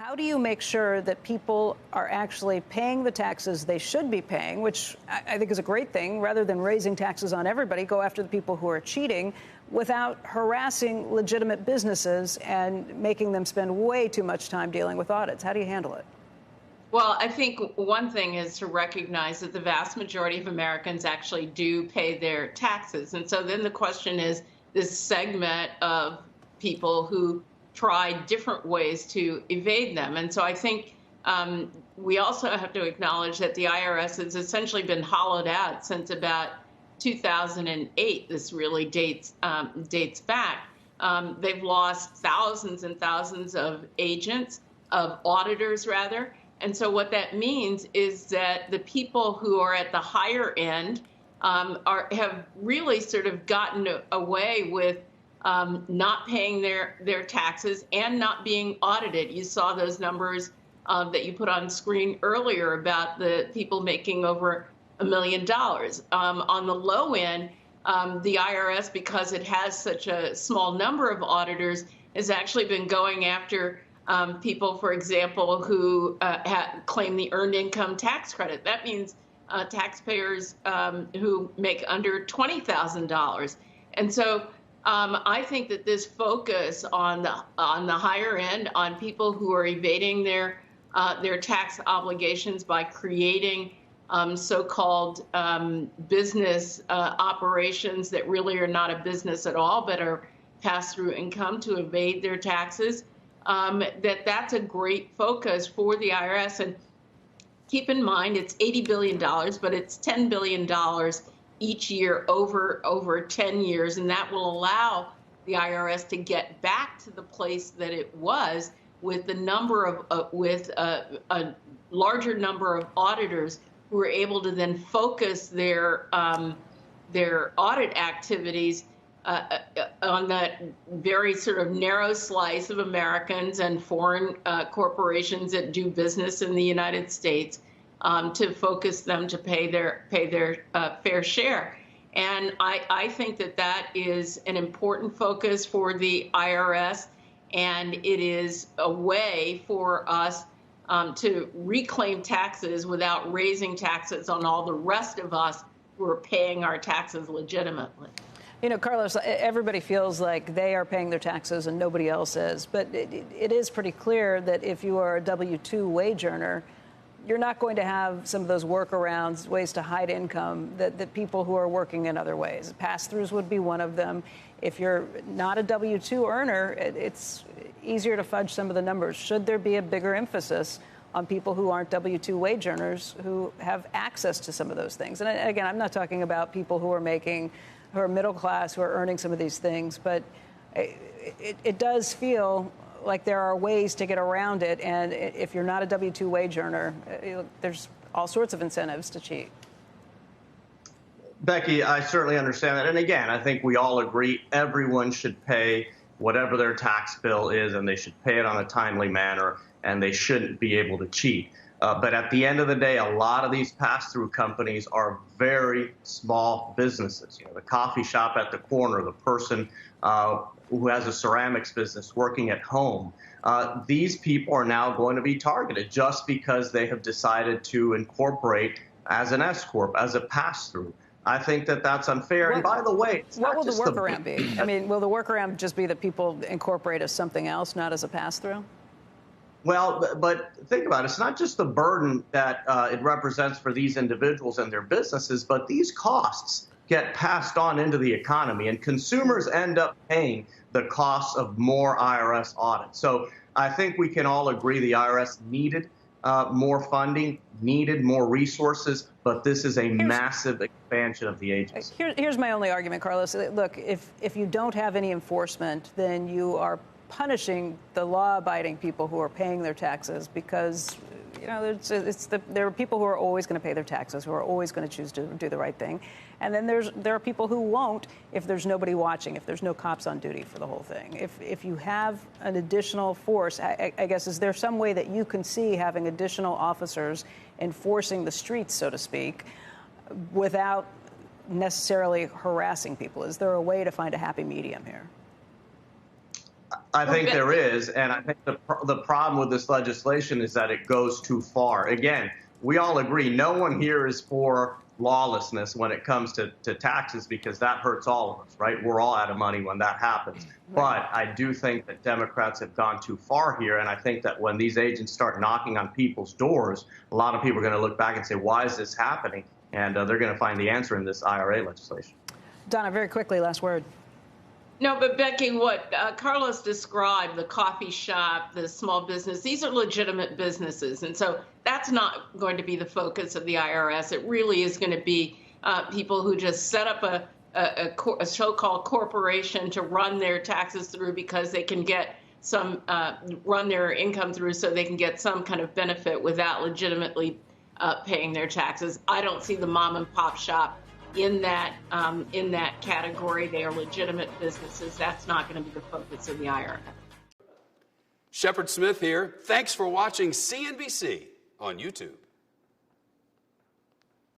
How do you make sure that people are actually paying the taxes they should be paying, which I think is a great thing, rather than raising taxes on everybody, go after the people who are cheating without harassing legitimate businesses and making them spend way too much time dealing with audits? How do you handle it? Well, I think one thing is to recognize that the vast majority of Americans actually do pay their taxes. And so then the question is this segment of people who try different ways to evade them. And so I think we also have to acknowledge that the IRS has essentially been hollowed out since about 2008. This really dates back. They've lost thousands and thousands of agents, of auditors rather. And so what that means is that the people who are at the higher end have really sort of gotten away with not paying their taxes and not being audited. You saw those numbers that you put on screen earlier about the people making over $1 million. On the low end, the IRS, because it has such a small number of auditors, has actually been going after people, for example, who claim the earned income tax credit. That means taxpayers who make under $20,000. And so I think that this focus on the higher end, on people who are evading their tax obligations by creating so-called business operations that really are not a business at all, but are pass-through income to evade their taxes, that's a great focus for the IRS. And keep in mind, it's $80 billion, but it's $10 billion each year over 10 years. And that will allow the IRS to get back to the place that it was with the number of, with a larger number of auditors who are able to then focus their audit activities on that very sort of narrow slice of Americans and foreign corporations that do business in the United States, to focus them to pay their fair share. And I think that is an important focus for the IRS, and it is a way for us to reclaim taxes without raising taxes on all the rest of us who are paying our taxes legitimately. You know, Carlos, everybody feels like they are paying their taxes and nobody else is. But it is pretty clear that if you are a W-2 wage earner, you're not going to have some of those workarounds, ways to hide income that people who are working in other ways. Pass-throughs would be one of them. If you're not a W-2 earner, it's easier to fudge some of the numbers. Should there be a bigger emphasis on people who aren't W-2 wage earners who have access to some of those things? And again, I'm not talking about people who are middle class, who are earning some of these things, but it does feel like there are ways to get around it. And if you're not a W-2 wage earner, there's all sorts of incentives to cheat. Becky, I certainly understand that. And again, I think we all agree everyone should pay whatever their tax bill is, and they should pay it on a timely manner, and they shouldn't be able to cheat. But at the end of the day, a lot of these pass-through companies are very small businesses. You know, the coffee shop at the corner, the person who has a ceramics business working at home. These people are now going to be targeted just because they have decided to incorporate as an S-corp, as a pass-through. I think that's unfair. And by the way, what will the workaround be? I mean, will the workaround just be that people incorporate as something else, not as a pass-through? Well, but think about it. It's not just the burden that it represents for these individuals and their businesses, but these costs get passed on into the economy, and consumers end up paying the costs of more IRS audits. So I think we can all agree the IRS needed more funding, needed more resources, but this is a massive expansion of the agency. Here's my only argument, Carlos. Look, if you don't have any enforcement, then you are punishing the law-abiding people who are paying their taxes, because you know there are people who are always going to pay their taxes, who are always going to choose to do the right thing, and then there are people who won't if there's nobody watching, if there's no cops on duty for the whole thing. If you have an additional force, I guess, is there some way that you can see having additional officers enforcing the streets, so to speak, without necessarily harassing people? Is there a way to find a happy medium here? I think there is, and I think the problem with this legislation is that it goes too far. Again, we all agree no one here is for lawlessness when it comes to taxes, because that hurts all of us, right? We're all out of money when that happens. But I do think that Democrats have gone too far here, and I think that when these agents start knocking on people's doors, a lot of people are going to look back and say, why is this happening? And they're going to find the answer in this IRA legislation. Donna, very quickly, last word. No, but Becky, what Carlos described, the coffee shop, the small business, these are legitimate businesses. And so that's not going to be the focus of the IRS. It really is going to be people who just set up a so-called corporation to run their taxes through because they can get some, run their income through so they can get some kind of benefit without legitimately paying their taxes. I don't see the mom and pop shop in that category. They are legitimate businesses. That's not going to be the focus of the IRS. Shepard Smith here. Thanks for watching CNBC on YouTube.